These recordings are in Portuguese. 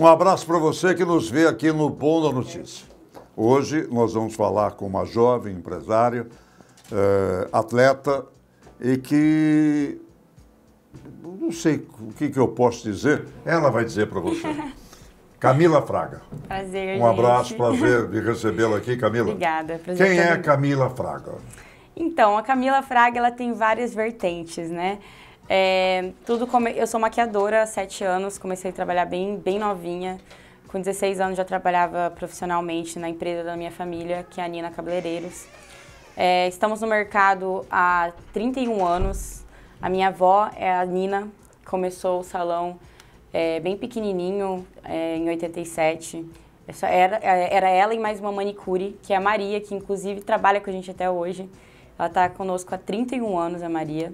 Um abraço para você que nos vê aqui no Bom da Notícia. Hoje nós vamos falar com uma jovem empresária, atleta, e que não sei o que eu posso dizer, ela vai dizer para você. Camila Fraga. Prazer, Um abraço, gente. prazer de recebê-la aqui, Camila. Obrigada. Prazer Quem é todo. Camila Fraga? Então, a Camila Fraga, ela tem várias vertentes, né? Eu sou maquiadora há 7 anos, comecei a trabalhar bem novinha. Com 16 anos já trabalhava profissionalmente na empresa da minha família, que é a Nina Cabeleireiros. Estamos no mercado há 31 anos. A minha avó é a Nina, começou o salão bem pequenininho, em 87. Era ela e mais uma manicure, que é a Maria, que inclusive trabalha com a gente até hoje. Ela está conosco há 31 anos, a Maria.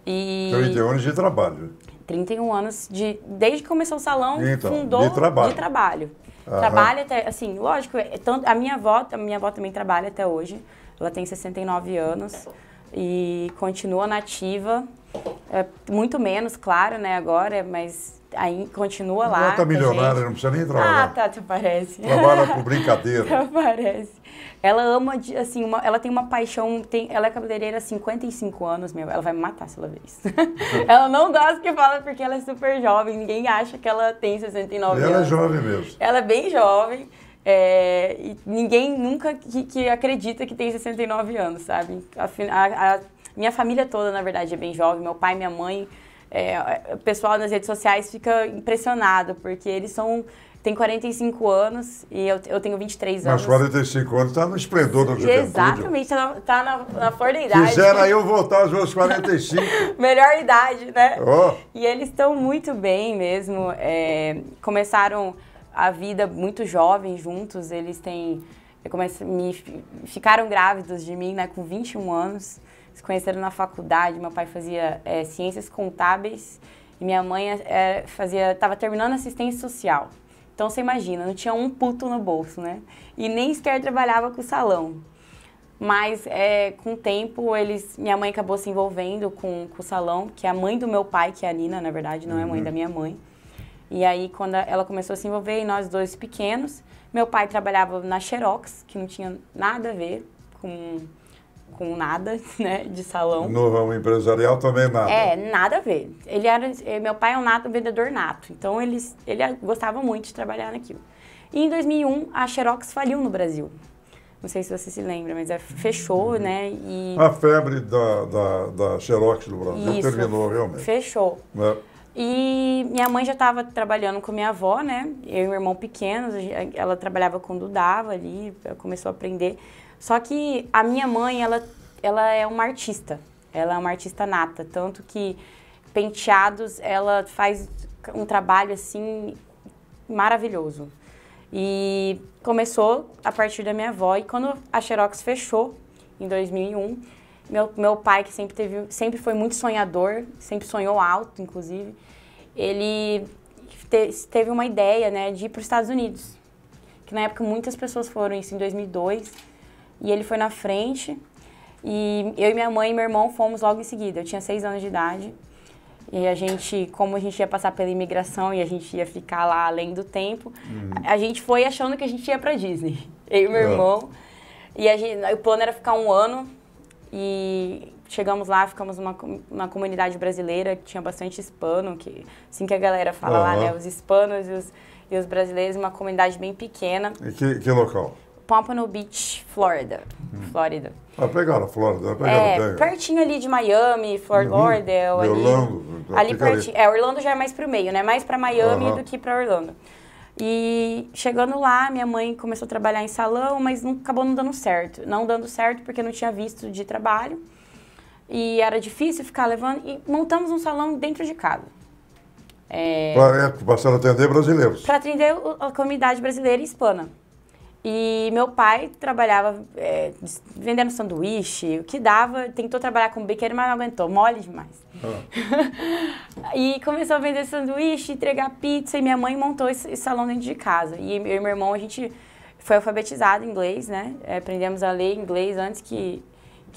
31 anos de trabalho. 31 anos, desde que começou o salão, então, fundou de trabalho. Trabalha até, assim, lógico, a minha avó também trabalha até hoje. Ela tem 69 anos e continua nativa. Muito menos, claro, né, agora, mas aí continua lá. Ela tá milionária, não precisa nem trabalhar. Ah, tá, te parece. Trabalha por brincadeira. Te parece. Ela ama, assim, ela tem uma paixão, ela é cabeleireira há 55 anos, ela vai me matar se ela ver isso. Ela não gosta que fala porque ela é super jovem, ninguém acha que ela tem 69 anos. Ela é jovem mesmo. Ela é bem jovem, e ninguém nunca que acredita que tem 69 anos, sabe? A minha família toda, na verdade, é bem jovem, meu pai, minha mãe, o pessoal nas redes sociais fica impressionado, porque eles têm 45 anos e eu tenho 23 anos. Mas 45 anos está no esplendor da juventude. Exatamente, tá na flor da idade. Quisera eu voltar aos meus 45. Melhor idade, né? Oh. E eles estão muito bem mesmo. Começaram a vida muito jovens juntos. Eles ficaram grávidos de mim, né, com 21 anos. Se conheceram na faculdade. Meu pai fazia ciências contábeis e minha mãe estava terminando assistência social. Então, você imagina, não tinha um puto no bolso, né? E nem sequer trabalhava com o salão. Mas, com o tempo, minha mãe acabou se envolvendo com o salão, que é a mãe do meu pai, que é a Nina, na verdade, não é a mãe da minha mãe. E aí, quando ela começou a se envolver, e nós dois pequenos, meu pai trabalhava na Xerox, que não tinha nada a ver com nada, né, de salão. No ramo empresarial também nada. Nada a ver. Meu pai é um vendedor nato, então ele gostava muito de trabalhar naquilo. E em 2001, a Xerox faliu no Brasil. Não sei se você se lembra, mas fechou, né? A febre da Xerox no Brasil terminou realmente. Fechou. E minha mãe já estava trabalhando com minha avó, né? Eu e meu irmão pequenos, ela trabalhava quando dava ali, começou a aprender. Só que a minha mãe, ela é uma artista. Ela é uma artista nata. Tanto que penteados, ela faz um trabalho, assim, maravilhoso. E começou a partir da minha avó. E quando a Xerox fechou, em 2001, meu pai, que sempre foi muito sonhador, sempre sonhou alto, inclusive, ele teve uma ideia, né, de ir para os Estados Unidos. Que na época muitas pessoas foram, isso em 2002. E ele foi na frente, e eu e minha mãe e meu irmão fomos logo em seguida. Eu tinha 6 anos de idade, e como a gente ia passar pela imigração e a gente ia ficar lá além do tempo, a gente foi achando que a gente ia pra Disney. Eu e meu irmão, e o plano era ficar 1 ano, e chegamos lá, ficamos numa comunidade brasileira que tinha bastante hispano, assim que a galera fala lá, né, os hispanos e os brasileiros, uma comunidade bem pequena. E que local? Pompano Beach, Flórida. Pegaram a Flórida, pertinho ali de Miami, Fort Lauderdale. Orlando. Ali pertinho. Orlando já é mais pro meio, né? Mais pra Miami do que pra Orlando. E chegando lá, minha mãe começou a trabalhar em salão, mas acabou não dando certo. Não dando certo porque não tinha visto de trabalho. E era difícil ficar levando. E montamos um salão dentro de casa. Passaram a atender brasileiros. Para atender a comunidade brasileira e hispana. E meu pai trabalhava vendendo sanduíche, o que dava, tentou trabalhar como biqueiro, mas não aguentou, mole demais. E começou a vender sanduíche, entregar pizza, e minha mãe montou esse salão dentro de casa. E eu e meu irmão, a gente foi alfabetizado em inglês, né? Aprendemos a ler inglês antes que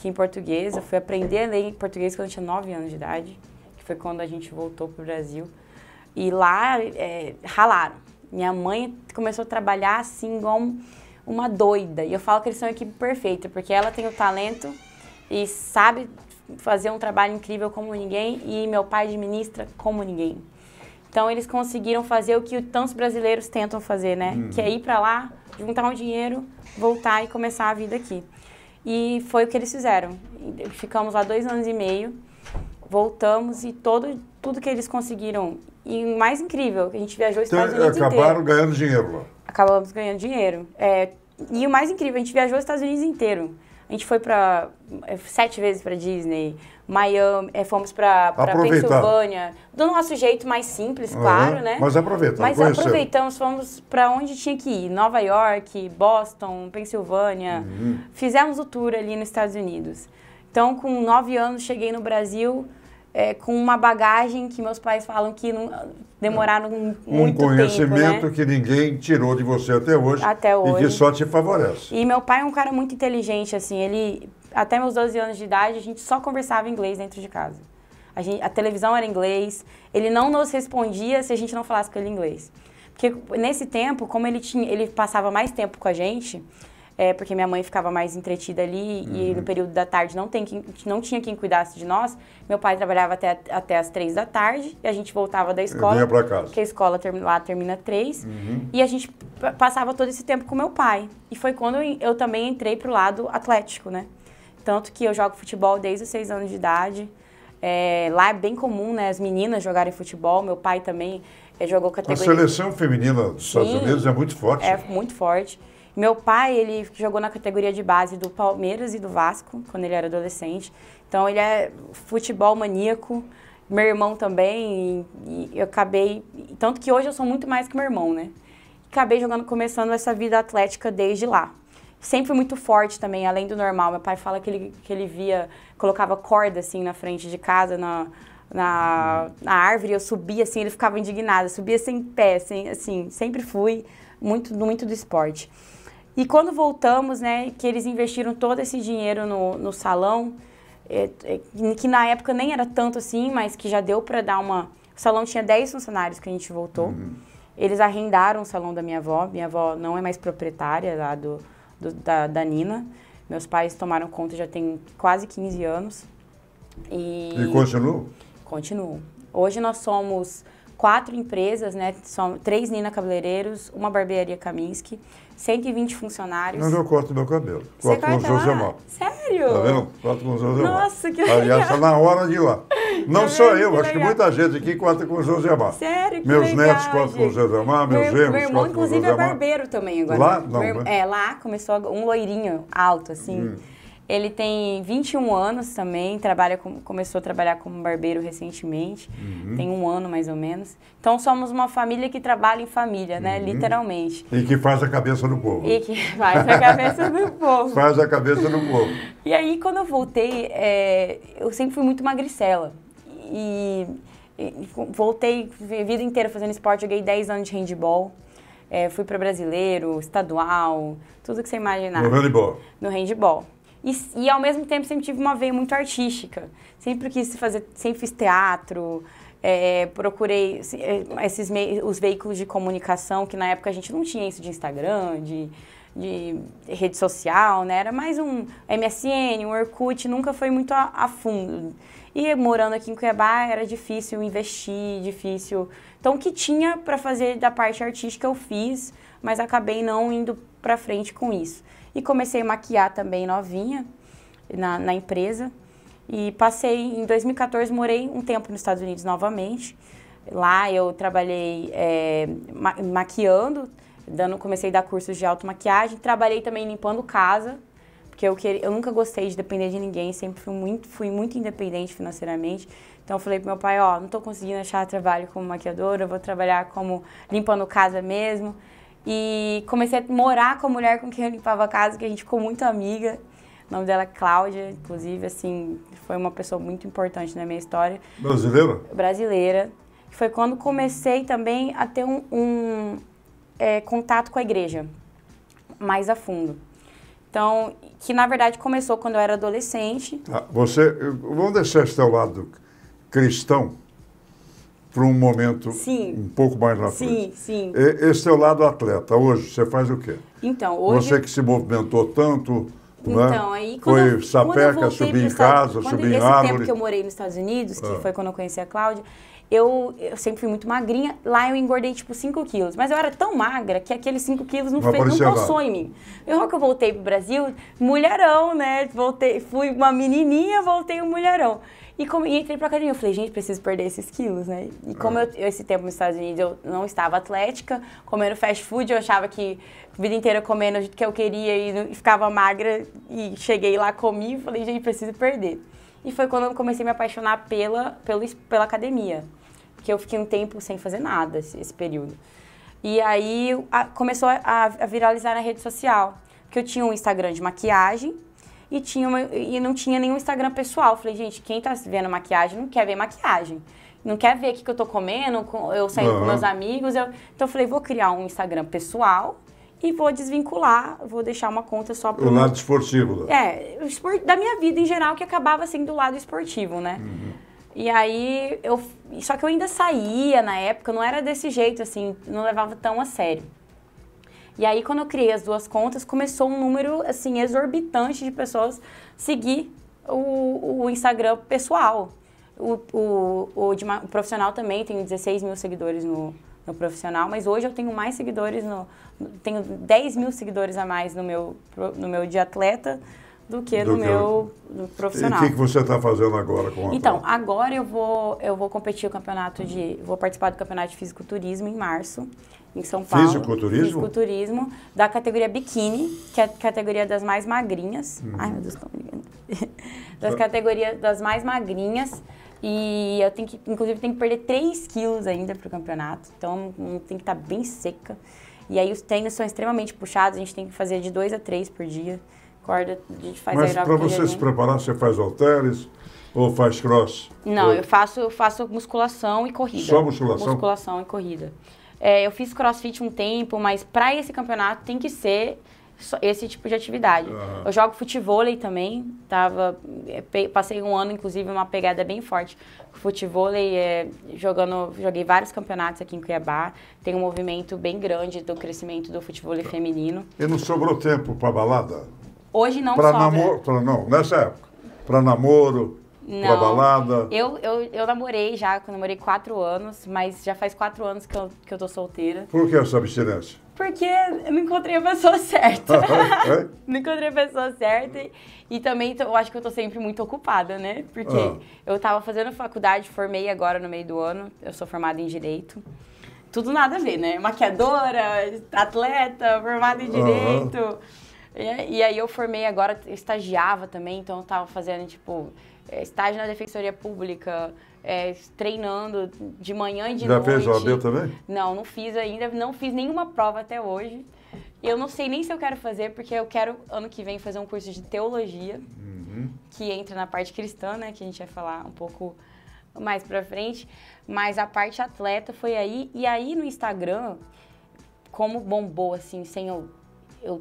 em português. Eu fui aprender a ler em português quando eu tinha 9 anos de idade, que foi quando a gente voltou pro Brasil. E lá ralaram. Minha mãe começou a trabalhar assim igual uma doida. E eu falo que eles são a equipe perfeita, porque ela tem o talento e sabe fazer um trabalho incrível como ninguém, e meu pai administra como ninguém. Então eles conseguiram fazer o que tantos brasileiros tentam fazer, né? Que é ir para lá, juntar um dinheiro, voltar e começar a vida aqui. E foi o que eles fizeram. Ficamos lá 2 anos e meio, voltamos e tudo que eles conseguiram. E o mais incrível, a gente viajou os Estados Unidos inteiro. Acabaram ganhando dinheiro lá. Acabamos ganhando dinheiro. E o mais incrível, a gente viajou os Estados Unidos inteiro. A gente foi 7 vezes para Disney, Miami, fomos para Pensilvânia, do nosso jeito mais simples, claro, né? Mas aproveitamos, fomos para onde tinha que ir, Nova York, Boston, Pensilvânia, fizemos o tour ali nos Estados Unidos. Então, com 9 anos, cheguei no Brasil com uma bagagem que meus pais falam que não, demoraram muito tempo, um conhecimento, né? Que ninguém tirou de você até hoje. E que só te favorece. E meu pai é um cara muito inteligente, assim, ele, até meus 12 anos de idade, a gente só conversava inglês dentro de casa. A televisão era em inglês, ele não nos respondia se a gente não falasse com ele inglês. Porque nesse tempo, como ele passava mais tempo com a gente, porque minha mãe ficava mais entretida ali e no período da tarde não tinha quem cuidasse de nós. Meu pai trabalhava até as 3 da tarde e a gente voltava da escola. Eu vinha pra casa. Porque a escola lá termina 3. E a gente passava todo esse tempo com meu pai. E foi quando eu também entrei pro lado atlético, né? Tanto que eu jogo futebol desde os 6 anos de idade. Lá é bem comum, né, as meninas jogarem futebol. Meu pai também jogou categoria... A seleção feminina dos Estados Unidos é muito forte. É muito forte. Meu pai, ele jogou na categoria de base do Palmeiras e do Vasco, quando ele era adolescente. Então, ele é futebol maníaco. Meu irmão também. E eu acabei... Tanto que hoje eu sou muito mais que meu irmão, né? Acabei começando essa vida atlética desde lá. Sempre muito forte também, além do normal. Meu pai fala que ele colocava corda, assim, na frente de casa, na árvore. Eu subia, assim, ele ficava indignado. Subia sem pé, assim, sempre fui muito do esporte. E quando voltamos, né, que eles investiram todo esse dinheiro no salão, que na época nem era tanto assim, mas que já deu para dar uma... O salão tinha 10 funcionários que a gente voltou. Eles arrendaram o salão da minha avó. Minha avó não é mais proprietária lá da Nina. Meus pais tomaram conta já tem quase 15 anos. E continuam? Continuam. Hoje nós somos 4 empresas, né? São 3 Nina Cabeleireiros, uma barbearia Kaminski, 120 funcionários. Mas eu corto meu cabelo. Corto com o Josemar. Sério? Tá vendo? Corto com o Josemar. Nossa, que legal. Aliás, está na hora de ir lá. Não só eu, acho que muita gente aqui corta com o Josemar. Sério? Que meus legal, netos cortam com o Josemar, meus genros meu irmão, cortam com o inclusive, Josemar. é barbeiro também agora. Lá? Não, né? Lá começou um loirinho alto, assim. Ele tem 21 anos também, começou a trabalhar como barbeiro recentemente, tem 1 ano mais ou menos. Então somos uma família que trabalha em família, né, literalmente. E que faz a cabeça do povo. E que faz a cabeça do povo. Faz a cabeça do povo. E aí quando eu voltei, eu sempre fui muito magricela. E voltei a vida inteira fazendo esporte, joguei 10 anos de handebol. Fui para brasileiro, estadual, tudo que você imaginar. No handebol? No handebol. E ao mesmo tempo sempre tive uma veia muito artística. Sempre quis sempre fiz teatro, procurei os veículos de comunicação, que na época a gente não tinha isso de Instagram, de rede social, né? Era mais um MSN, um Orkut, nunca foi muito a fundo. E morando aqui em Cuiabá era difícil investir, difícil. Então o que tinha para fazer da parte artística eu fiz, mas acabei não indo para frente com isso. E comecei a maquiar também novinha na empresa. E em 2014, morei um tempo nos Estados Unidos novamente. Lá eu trabalhei maquiando, comecei a dar cursos de automaquiagem. Trabalhei também limpando casa, porque eu nunca gostei de depender de ninguém, sempre fui muito independente financeiramente. Então eu falei pro meu pai, não estou conseguindo achar trabalho como maquiadora, eu vou trabalhar como limpando casa mesmo. E comecei a morar com a mulher com quem eu limpava a casa, que a gente ficou muito amiga. O nome dela é Cláudia, inclusive, assim, foi uma pessoa muito importante na minha história. Brasileira? Brasileira. Foi quando comecei também a ter contato com a igreja, mais a fundo. Então, que na verdade começou quando eu era adolescente. Vamos deixar esse teu lado cristão. para um momento Sim. um pouco mais na Sim, frente. sim. Esse teu lado atleta, hoje, você faz o quê? Então, hoje... Você que se movimentou tanto, Então, né? aí Foi sapeca, subir em casa, subir em esse árvore. tempo que eu morei nos Estados Unidos, que foi quando eu conheci a Cláudia, eu sempre fui muito magrinha. Lá eu engordei, tipo, 5 quilos. Mas eu era tão magra que aqueles 5 quilos não passou em mim. Eu que eu voltei pro Brasil, mulherão, né? Fui uma menininha, voltei um mulherão. E entrei pra academia, eu falei, gente, preciso perder esses quilos, né? E como esse tempo nos Estados Unidos eu não estava atlética, comendo fast food, eu achava que a vida inteira comendo o jeito que eu queria e ficava magra. E cheguei lá, comi e falei, gente, preciso perder. E foi quando eu comecei a me apaixonar pela academia. Porque eu fiquei um tempo sem fazer nada esse período. E aí começou a viralizar na rede social. Porque eu tinha um Instagram de maquiagem, e não tinha nenhum Instagram pessoal. Falei, gente, quem tá vendo maquiagem não quer ver maquiagem. Não quer ver o que eu tô comendo, eu saindo com meus amigos. Então eu falei, vou criar um Instagram pessoal e vou desvincular, vou deixar uma conta só pro... O lado esportivo. Da minha vida em geral, que acabava sendo do lado esportivo, né? E aí, só que eu ainda saía na época, não era desse jeito, assim, não levava tão a sério. E aí, quando eu criei as duas contas, começou um número, assim, exorbitante de pessoas seguir o Instagram pessoal. O profissional também, tem 16 mil seguidores no profissional, mas hoje eu tenho mais seguidores, tenho 10 mil seguidores a mais no meu de atleta do que no meu profissional. E o que você está fazendo agora com a Então, agora eu vou competir vou participar do campeonato de fisiculturismo em março, em São Paulo. Fisiculturismo? Fisiculturismo, da categoria biquíni, que é a categoria das mais magrinhas. Ai, meu Deus, estão ligando. Das categorias das mais magrinhas. E eu inclusive, tenho que perder 3 quilos ainda para o campeonato. Então, tem que estar bem seca. E aí, os treinos são extremamente puxados. A gente tem que fazer de 2 a 3 por dia. Corda, a gente faz. Mas para você se preparar, você faz halteres ou faz cross? Não, eu faço musculação e corrida. Só musculação? Musculação e corrida. Eu fiz crossfit um tempo, mas para esse campeonato tem que ser esse tipo de atividade. Eu jogo futevôlei também, passei um ano, inclusive, uma pegada bem forte. Futevôlei, joguei vários campeonatos aqui em Cuiabá, tem um movimento bem grande do crescimento do futevôlei feminino. E não sobrou tempo para balada? Hoje não sobra. Não, nessa época. Para namoro, para balada? Eu namorei já, eu namorei 4 anos, mas já faz 4 anos que eu tô solteira. Por que essa abstinência? Porque eu não encontrei a pessoa certa. Não encontrei a pessoa certa e também eu acho que eu tô sempre muito ocupada, né? Porque eu tava fazendo faculdade, formei agora no meio do ano, eu sou formada em Direito. Tudo nada a ver, né? Maquiadora, atleta, formada em Direito. E aí eu formei agora, eu estagiava também, então eu tava fazendo, tipo, estágio na Defensoria Pública, treinando de manhã e de noite. Já fez OAB também? Não fiz ainda, não fiz nenhuma prova até hoje. Eu não sei nem se eu quero fazer, porque eu quero, ano que vem, fazer um curso de teologia, que entra na parte cristã, né, que a gente vai falar um pouco mais pra frente. Mas a parte atleta foi aí, e aí no Instagram, como bombou, assim, sem eu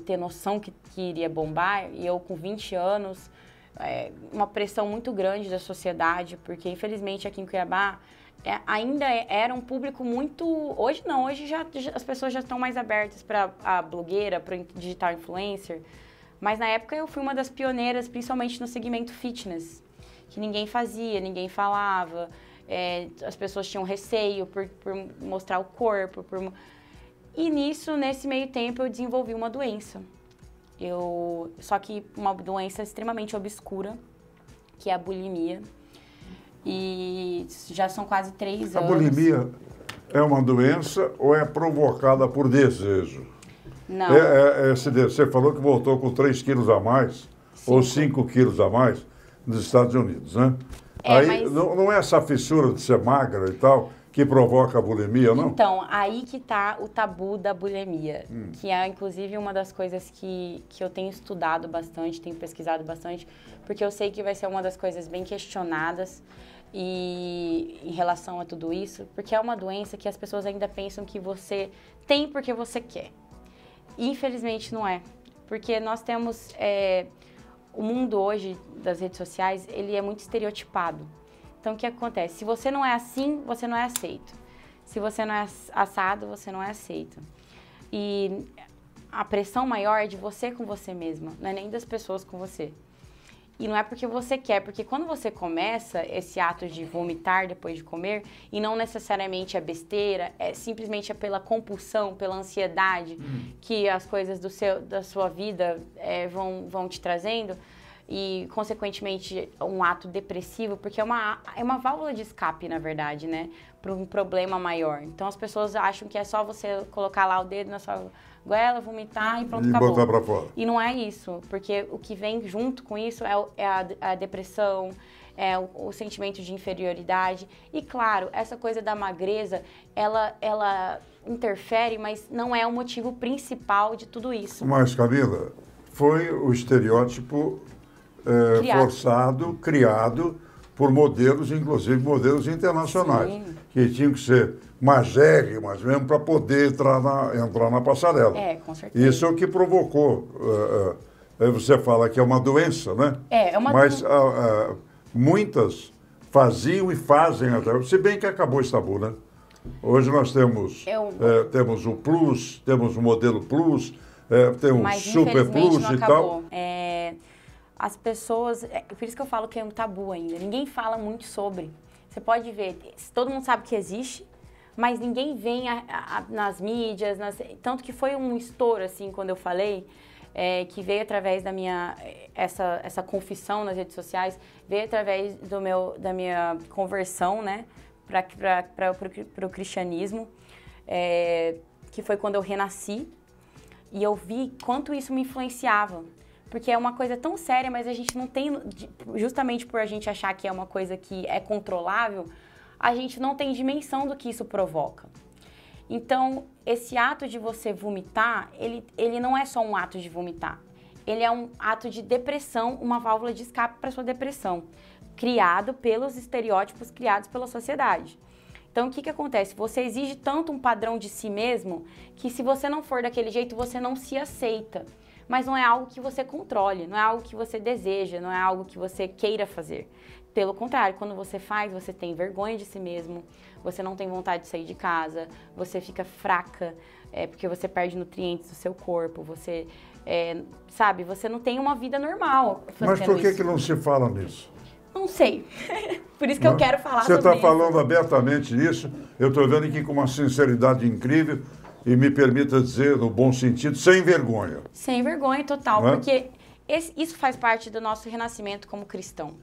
ter noção que iria bombar, e eu com 20 anos, uma pressão muito grande da sociedade, porque infelizmente aqui em Cuiabá ainda era um público muito... Hoje não, hoje as pessoas já estão mais abertas para a blogueira, para o digital influencer, mas na época eu fui uma das pioneiras, principalmente no segmento fitness, que ninguém fazia, ninguém falava, as pessoas tinham receio por mostrar o corpo, E nesse meio tempo, eu desenvolvi uma doença. Só que uma doença extremamente obscura, que é a bulimia. E já são quase 3 anos. A bulimia é uma doença ou é provocada por desejo? Não. Você falou que voltou com 3 quilos a mais, ou 5 quilos a mais, nos Estados Unidos, né? Aí, não é essa fissura de ser magra e tal que provoca a bulimia, não? Então, aí que tá o tabu da bulimia, que é, inclusive, uma das coisas que eu tenho estudado bastante, tenho pesquisado bastante, porque eu sei que vai ser uma das coisas bem questionadas em relação a tudo isso, porque é uma doença que as pessoas ainda pensam que você tem porque você quer. E, infelizmente, não é. Porque nós temos... o mundo hoje das redes sociais, ele é muito estereotipado. Então, o que acontece? Se você não é assim, você não é aceito. Se você não é assado, você não é aceito. E a pressão maior é de você com você mesma, não é nem das pessoas com você. E não é porque você quer, porque quando você começa esse ato de vomitar depois de comer, e não necessariamente é besteira, simplesmente é pela compulsão, pela ansiedade que as coisas da sua vida vão te trazendo, e consequentemente um ato depressivo, porque é uma válvula de escape, na verdade, né, para um problema maior. Então as pessoas acham que é só você colocar lá o dedo na sua goela, vomitar e pronto, acabou. E botar pra fora. E não é isso, porque o que vem junto com isso é a depressão, é o sentimento de inferioridade. E claro, essa coisa da magreza, ela interfere, mas não é o motivo principal de tudo isso. Mas, Camila, foi o estereótipo criado por modelos, inclusive modelos internacionais, Sim. que tinham que ser magérrimas mesmo para poder entrar na passarela. Com certeza. Isso é o que provocou. Você fala que é uma doença, né? É uma Mas muitas faziam e fazem até. Se bem que acabou esse tabu, né? Hoje nós temos, temos o Plus, temos o modelo Plus, tem o Super Plus não e acabou. tal. As pessoas, por isso que eu falo que é um tabu ainda, ninguém fala muito sobre. Você pode ver, todo mundo sabe que existe, mas ninguém vem nas mídias, tanto que foi um estouro, assim, quando eu falei, que veio através da minha, essa confissão nas redes sociais, veio através da minha conversão, né, para o cristianismo, que foi quando eu renasci, e eu vi quanto isso me influenciava. Porque é uma coisa tão séria, mas a gente não tem, justamente por a gente achar que é uma coisa que é controlável, a gente não tem dimensão do que isso provoca. Então, esse ato de você vomitar, ele não é só um ato de vomitar. Ele é um ato de depressão, uma válvula de escape para sua depressão, criado pelos estereótipos criados pela sociedade. Então, o que acontece? Você exige tanto um padrão de si mesmo, que se você não for daquele jeito, você não se aceita. Mas não é algo que você controle, não é algo que você deseja, não é algo que você queira fazer. Pelo contrário, quando você faz, você tem vergonha de si mesmo, você não tem vontade de sair de casa, você fica fraca, porque você perde nutrientes do seu corpo, você, você não tem uma vida normal. Mas por que não se fala nisso? Não sei. Por isso que eu quero falar sobre isso. Você está falando abertamente isso, eu estou vendo aqui com uma sinceridade incrível. E me permita dizer, no bom sentido, sem vergonha. Sem vergonha total, porque isso faz parte do nosso renascimento como cristão.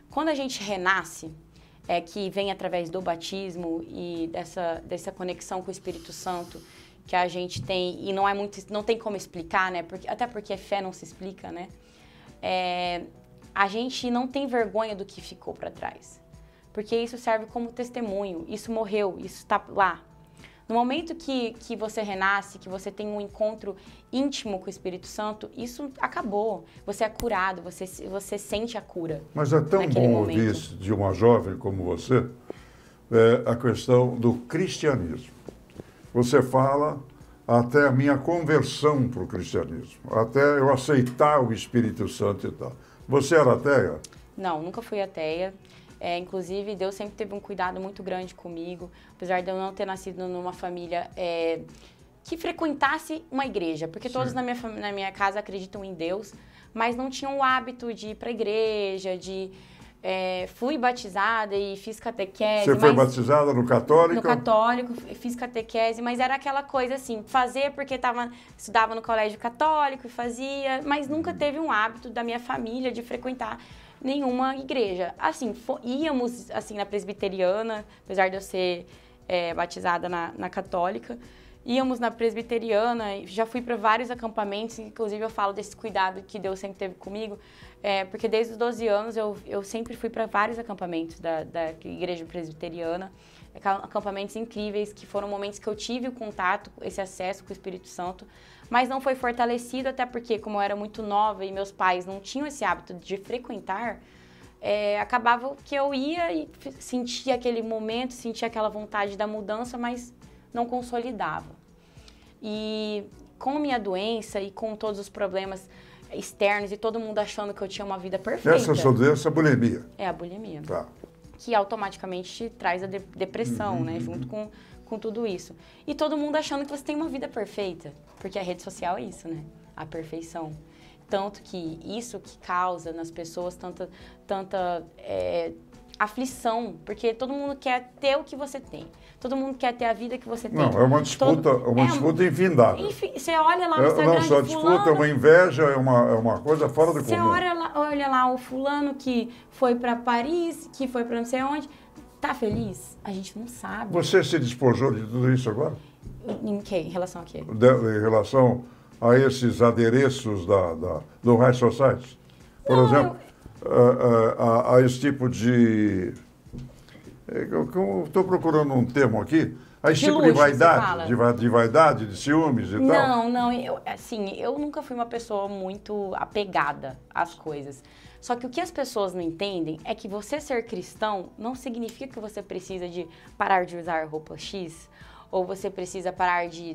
Quando a gente renasce, que vem através do batismo e dessa conexão com o Espírito Santo que a gente tem, e não tem como explicar, né? Até porque fé não se explica, né? A gente não tem vergonha do que ficou para trás. Porque isso serve como testemunho, isso morreu, isso está lá. No momento que você renasce, que você tem um encontro íntimo com o Espírito Santo, isso acabou. Você é curado, você sente a cura. Mas é tão bom ouvir isso de uma jovem como você, a questão do cristianismo. Você fala até a minha conversão para o cristianismo, até eu aceitar o Espírito Santo e tal. Você era ateia? Não, nunca fui ateia. Inclusive, Deus sempre teve um cuidado muito grande comigo, apesar de eu não ter nascido numa família que frequentasse uma igreja, porque todos na minha casa acreditam em Deus, mas não tinham o hábito de ir para a igreja, fui batizada e fiz catequese. Você foi batizada no católico? No católico, fiz catequese, mas era aquela coisa assim, fazer porque estudava no colégio católico e fazia, mas nunca teve um hábito da minha família de frequentar nenhuma igreja. Assim, íamos assim, na presbiteriana, apesar de eu ser batizada na católica, íamos na presbiteriana, já fui para vários acampamentos, inclusive eu falo desse cuidado que Deus sempre teve comigo, porque desde os 12 anos eu sempre fui para vários acampamentos da igreja presbiteriana, acampamentos incríveis, que foram momentos que eu tive o contato, esse acesso com o Espírito Santo, mas não foi fortalecido, até porque, como eu era muito nova e meus pais não tinham esse hábito de frequentar, acabava que eu ia e sentia aquele momento, sentia aquela vontade da mudança, mas não consolidava. E com a minha doença e com todos os problemas externos e todo mundo achando que eu tinha uma vida perfeita... Essa sua doença é a bulimia? É a bulimia. Tá. que automaticamente te traz a depressão, né? Junto com tudo isso. E todo mundo achando que você tem uma vida perfeita, porque a rede social é isso, né? A perfeição. Tanto que isso que causa nas pessoas tanta aflição, porque todo mundo quer ter o que você tem. Todo mundo quer ter a vida que você tem. Não, é uma disputa infindável. Enfim, você olha lá no Instagram não só de disputa, fulano, é uma inveja, é uma coisa fora do comum. Você olha lá o fulano que foi para Paris, que foi para não sei onde. Tá feliz? A gente não sabe. Você se despojou de tudo isso agora? Em quê? Em relação a quê? Em relação a esses adereços do High Society? Por exemplo, a esse tipo de... Eu estou procurando um termo aqui. A esse tipo de vaidade, de vaidade, de ciúmes e tal? Não. Eu nunca fui uma pessoa muito apegada às coisas. Só que o que as pessoas não entendem é que você ser cristão não significa que você precisa de parar de usar roupa X, ou você precisa parar de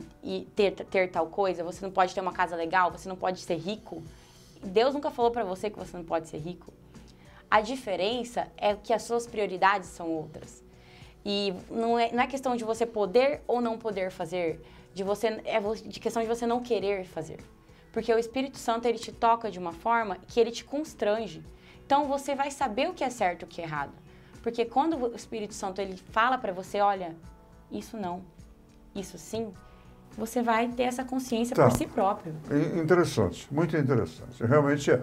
ter tal coisa, você não pode ter uma casa legal, você não pode ser rico. Deus nunca falou pra você que você não pode ser rico. A diferença é que as suas prioridades são outras. E não é questão de você poder ou não poder fazer, de questão de você não querer fazer. Porque o Espírito Santo, ele te toca de uma forma que ele te constrange. Então, você vai saber o que é certo e o que é errado. Porque quando o Espírito Santo, ele fala pra você, olha, isso não, isso sim, você vai ter essa consciência por si próprio. Interessante, muito interessante. Realmente é.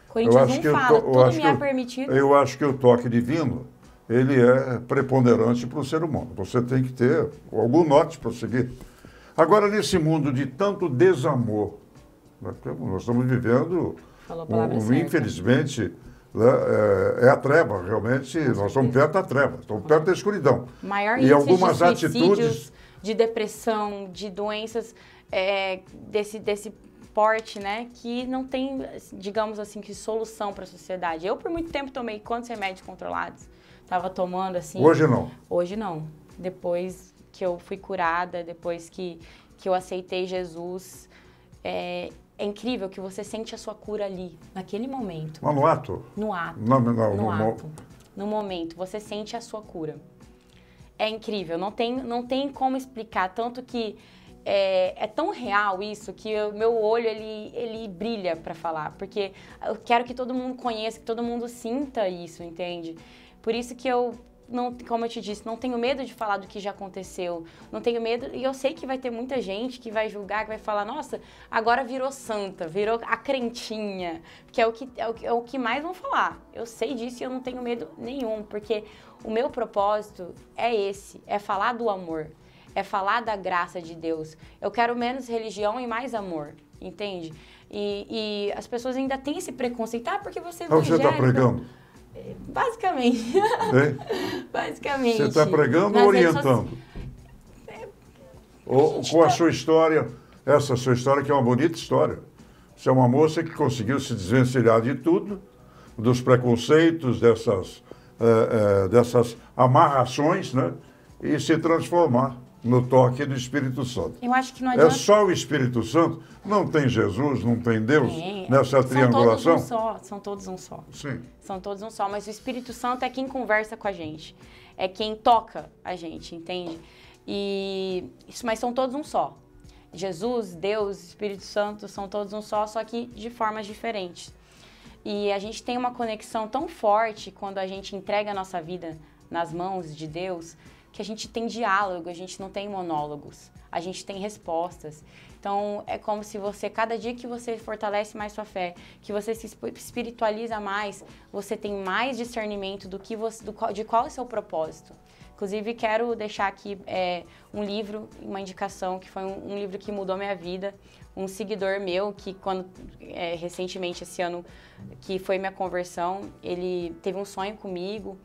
Coríntios 1 fala, tudo me é permitido. Eu acho que o toque divino, ele é preponderante para o ser humano. Você tem que ter algum norte para seguir. Agora, nesse mundo de tanto desamor, nós estamos vivendo, infelizmente, é a treva, realmente, nós estamos perto da treva, estamos perto da escuridão. Maior e algumas de atitudes de depressão, de doenças desse porte, né, que não tem, digamos assim, que solução para a sociedade. Eu, por muito tempo, tomei quantos remédios controlados? Estava tomando, assim... Hoje não? Hoje não. Depois que eu fui curada, depois que eu aceitei Jesus, é incrível que você sente a sua cura ali, naquele momento. Mas no ato? No ato. No ato. No momento, você sente a sua cura. É incrível, não tem como explicar, tanto que é tão real isso que o meu olho, ele brilha para falar, porque eu quero que todo mundo conheça, que todo mundo sinta isso, entende? Por isso que eu, não, como eu te disse, não tenho medo de falar do que já aconteceu, não tenho medo, e eu sei que vai ter muita gente que vai julgar, que vai falar, nossa, agora virou santa, virou a crentinha, que é o que mais vão falar. Eu sei disso e eu não tenho medo nenhum, porque o meu propósito é esse, é falar do amor, é falar da graça de Deus. Eu quero menos religião e mais amor, entende? E as pessoas ainda têm esse preconceito, porque você é evangélico. Você está pregando? Basicamente. Basicamente. Você está pregando ou orientando? Com a sua história, essa sua história que é uma bonita história. Você é uma moça que conseguiu se desvencilhar de tudo, dos preconceitos, dessas amarrações, né? E se transformar no toque do Espírito Santo. Eu acho que não adianta... É só o Espírito Santo? Não tem Jesus, não tem Deus nessa triangulação? São todos um só. Sim. São todos um só, mas o Espírito Santo é quem conversa com a gente. É quem toca a gente, entende? Mas são todos um só. Jesus, Deus, Espírito Santo são todos um só que de formas diferentes. E a gente tem uma conexão tão forte quando a gente entrega a nossa vida nas mãos de Deus, que a gente tem diálogo, a gente não tem monólogos, a gente tem respostas. Então, é como se você, cada dia que você fortalece mais sua fé, que você se espiritualiza mais, você tem mais discernimento de qual é o seu propósito. Inclusive, quero deixar aqui um livro, uma indicação, que foi um livro que mudou minha vida. Um seguidor meu, que recentemente, esse ano, que foi minha conversão, ele teve um sonho comigo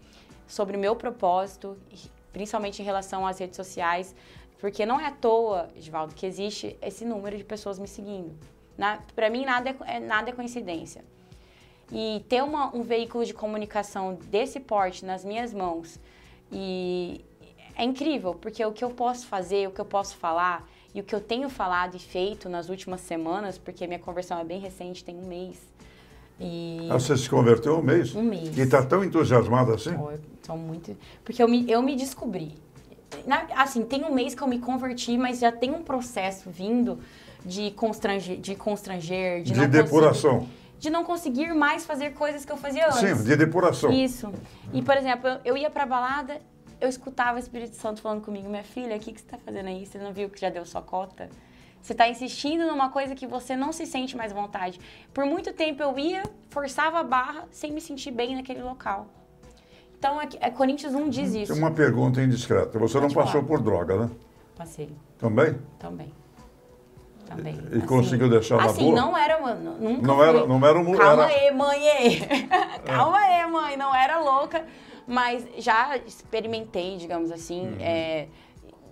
sobre o meu propósito, principalmente em relação às redes sociais, porque não é à toa, Edivaldo, que existe esse número de pessoas me seguindo. Para mim, nada é coincidência. E ter um veículo de comunicação desse porte nas minhas mãos, e é incrível, porque o que eu posso fazer, o que eu posso falar, e o que eu tenho falado e feito nas últimas semanas, porque minha conversão é bem recente, tem um mês, E Você se converteu um mês? Um mês. E está tão entusiasmada assim? eu tô muito... Porque eu me descobri. Assim, tem um mês que eu me converti, mas já tem um processo vindo de constranger, de não depuração. De não conseguir mais fazer coisas que eu fazia antes. Sim, de depuração. Isso. E, por exemplo, eu ia pra balada, eu escutava o Espírito Santo falando comigo, minha filha, o que você tá fazendo aí? Você não viu que já deu sua cota? Você tá insistindo numa coisa que você não se sente mais vontade. Por muito tempo eu ia, forçava a barra, sem me sentir bem naquele local. Então, Coríntios 1 diz isso. Tem uma pergunta indiscreta. Você não passou por droga, né? Passei. Também? Também. E conseguiu deixar na boa? Assim, não era, mano, nunca não era um... Calma aí, mãe. Calma aí, mãe. Não era louca. Mas já experimentei, digamos assim,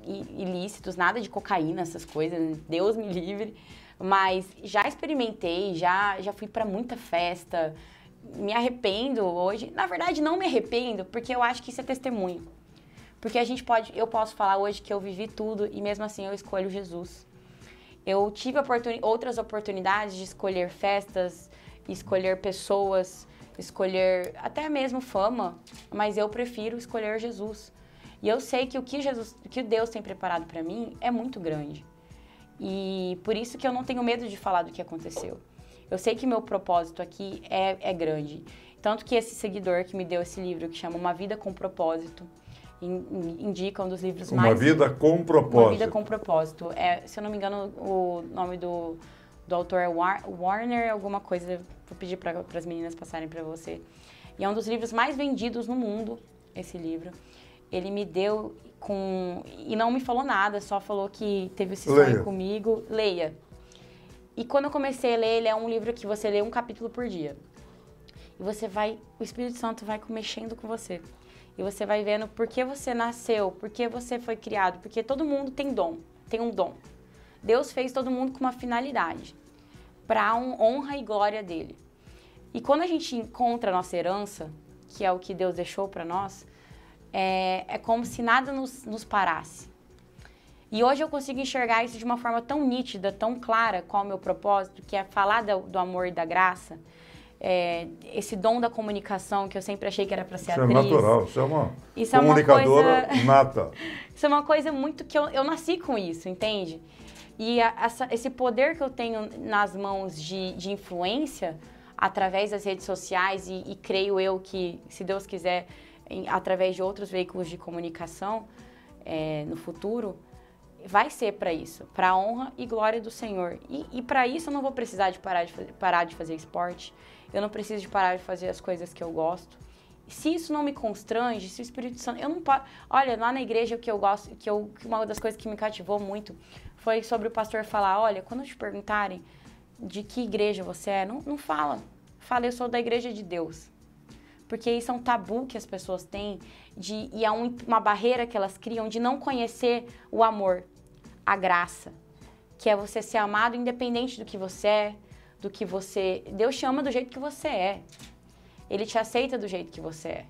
ilícitos, nada de cocaína, essas coisas. Deus me livre. Mas já experimentei, já fui pra muita festa. Me arrependo hoje. Na verdade, não me arrependo, porque eu acho que isso é testemunho. Porque eu posso falar hoje que eu vivi tudo e mesmo assim eu escolho Jesus. Eu tive outras oportunidades de escolher festas, escolher pessoas, escolher até mesmo fama, mas eu prefiro escolher Jesus. E eu sei que o que Deus tem preparado para mim é muito grande. E por isso que eu não tenho medo de falar do que aconteceu. Eu sei que meu propósito aqui é grande. Tanto que esse seguidor que me deu esse livro, que chama Uma Vida com Propósito, indica um dos livros mais... Uma Vida com Propósito. Uma Vida com Propósito. Se eu não me engano, o nome do autor é Warner, alguma coisa. Vou pedir para as meninas passarem para você. E é um dos livros mais vendidos no mundo, esse livro. Ele me deu e não me falou nada, só falou que teve esse sonho comigo. Leia. E quando eu comecei a ler, ele é um livro que você lê um capítulo por dia. E o Espírito Santo vai mexendo com você. E você vai vendo por que você nasceu, por que você foi criado. Porque todo mundo tem um dom. Deus fez todo mundo com uma finalidade, para a honra e glória dele. E quando a gente encontra a nossa herança, que é o que Deus deixou para nós, é como se nada nos parasse. E hoje eu consigo enxergar isso de uma forma tão nítida, tão clara, qual é o meu propósito, que é falar do amor e da graça. Esse dom da comunicação que eu sempre achei que era para ser atriz. Isso é natural, isso é uma comunicadora nata. Isso é uma coisa muito que eu nasci com isso, entende? E esse poder que eu tenho nas mãos de influência através das redes sociais e creio eu que, se Deus quiser, através de outros veículos de comunicação no futuro, vai ser para isso, para a honra e glória do Senhor. E para isso eu não vou precisar de parar de fazer esporte, eu não preciso de parar de fazer as coisas que eu gosto. Se isso não me constrange, se o Espírito Santo... Eu não posso... Olha, lá na igreja o que eu gosto, uma das coisas que me cativou muito foi sobre o pastor falar, olha, quando te perguntarem de que igreja você é, não fala. Fala, eu sou da igreja de Deus. Porque isso é um tabu que as pessoas têm e é uma barreira que elas criam de não conhecer o amor, a graça, que é você ser amado independente do que você é, do que você... Deus te ama do jeito que você é. Ele te aceita do jeito que você é.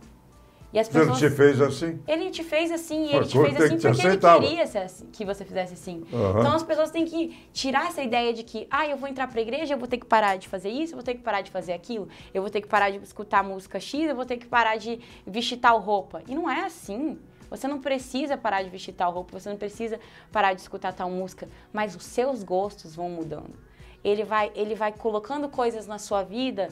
E as pessoas... Ele te fez assim? Ele te fez assim, e ele te fez assim porque ele queria que você fizesse assim. Uhum. Então as pessoas têm que tirar essa ideia de que, eu vou entrar pra igreja, eu vou ter que parar de fazer isso, eu vou ter que parar de fazer aquilo, eu vou ter que parar de escutar música X, eu vou ter que parar de vestir tal roupa. E não é assim. Você não precisa parar de vestir tal roupa, você não precisa parar de escutar tal música, mas os seus gostos vão mudando. Ele vai colocando coisas na sua vida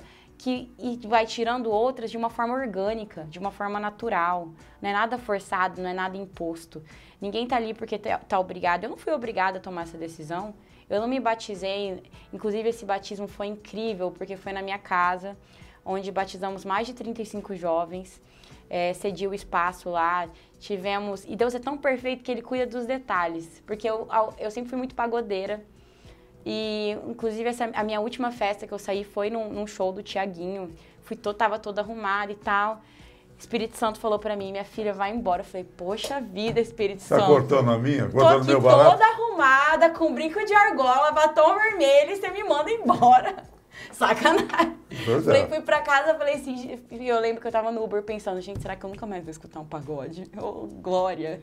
e vai tirando outras de uma forma orgânica, de uma forma natural. Não é nada forçado, não é nada imposto. Ninguém tá ali porque tá obrigado. Eu não fui obrigada a tomar essa decisão. Eu não me batizei. Inclusive, esse batismo foi incrível, porque foi na minha casa, onde batizamos mais de 35 jovens. Cedi o espaço lá, tivemos... E Deus é tão perfeito que Ele cuida dos detalhes. Porque eu sempre fui muito pagodeira. E, inclusive, a minha última festa que eu saí foi num show do Tiaguinho. Tava toda arrumada e tal. Espírito Santo falou pra mim, minha filha, vai embora. Eu falei, poxa vida, Espírito Santo. Tá cortando a minha? Cortando meu barato? Tô aqui toda arrumada, com brinco de argola, batom vermelho, e você me manda embora. Sacanagem. Falei, fui pra casa, falei assim, eu lembro que eu tava no Uber pensando, gente, será que eu nunca mais vou escutar um pagode? Oh, glória.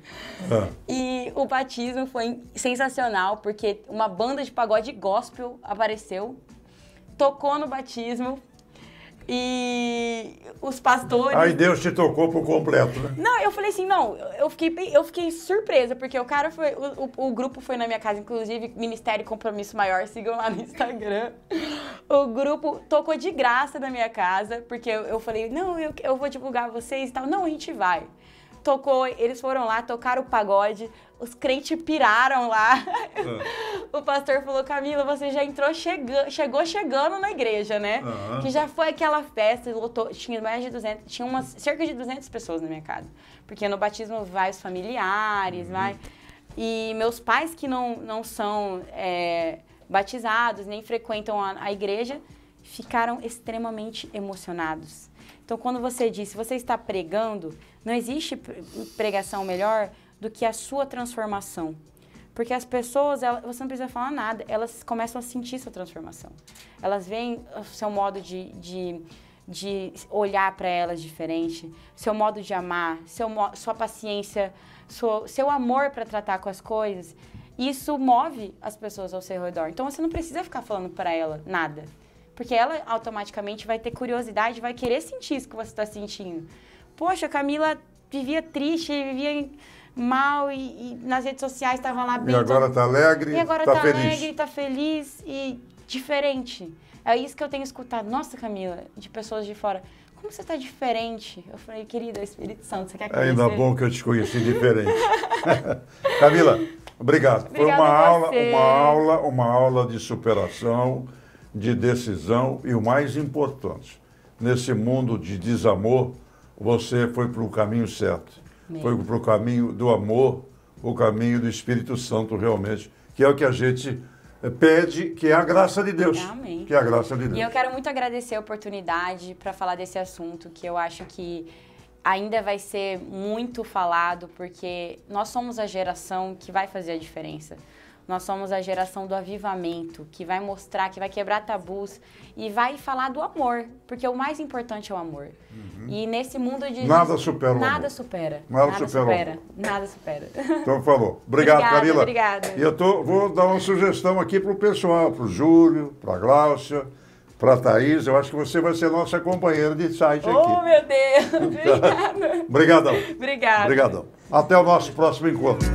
E o batismo foi sensacional, porque uma banda de pagode gospel apareceu, tocou no batismo, E os pastores... Aí Deus te tocou por completo, né? Não, eu falei assim, não, eu fiquei surpresa, porque o cara foi, o grupo foi na minha casa, inclusive, Ministério Compromisso Maior, sigam lá no Instagram. O grupo tocou de graça na minha casa, porque eu falei, não, eu vou divulgar vocês e tal. Não, a gente vai. Tocou, eles foram lá, tocaram o pagode, os crentes piraram lá. O pastor falou, Camila, você já entrou chegou chegando na igreja, né? Que já foi aquela festa, tinha mais de 200, tinha cerca de 200 pessoas na minha casa. Porque no batismo vai os familiares, vai... E meus pais que não são batizados, nem frequentam a igreja, ficaram extremamente emocionados. Então, quando você disse, você está pregando, não existe pregação melhor do que a sua transformação. Porque as pessoas, você não precisa falar nada, elas começam a sentir sua transformação. Elas veem o seu modo de olhar para elas diferente, seu modo de amar, sua paciência, seu amor para tratar com as coisas. Isso move as pessoas ao seu redor. Então, você não precisa ficar falando para ela nada. Porque ela automaticamente vai ter curiosidade, vai querer sentir isso que você está sentindo. Poxa, a Camila vivia triste, vivia mal e nas redes sociais estava lá bem... E agora está alegre, e agora está tá feliz. alegre, está feliz e diferente. É isso que eu tenho escutado. Nossa, Camila, de pessoas de fora. Como você está diferente? Eu falei, querida, Espírito Santo, você quer conhecer? Ainda bom que eu te conheci diferente. Camila, obrigado. Foi uma aula de superação, de decisão e o mais importante, nesse mundo de desamor, você foi para o caminho certo. Foi para o caminho do amor, o caminho do Espírito Santo realmente, que é o que a gente pede, que é a graça de Deus. Amém. Que é a graça de Deus. E eu quero muito agradecer a oportunidade para falar desse assunto, que eu acho que ainda vai ser muito falado, porque nós somos a geração que vai fazer a diferença. Nós somos a geração do avivamento, que vai mostrar, que vai quebrar tabus e vai falar do amor, porque o mais importante é o amor. E nesse mundo de... Nada supera o amor. Nada supera. Nada supera. Nada supera. Então falou. Obrigado, Camila. Obrigada. E eu vou dar uma sugestão aqui para o pessoal, para o Júlio, para a Gláucia, para a Thaís. Eu acho que você vai ser nossa companheira de site aqui. Oh, meu Deus! Obrigada. Obrigadão. Obrigada. Obrigadão. Até o nosso próximo encontro.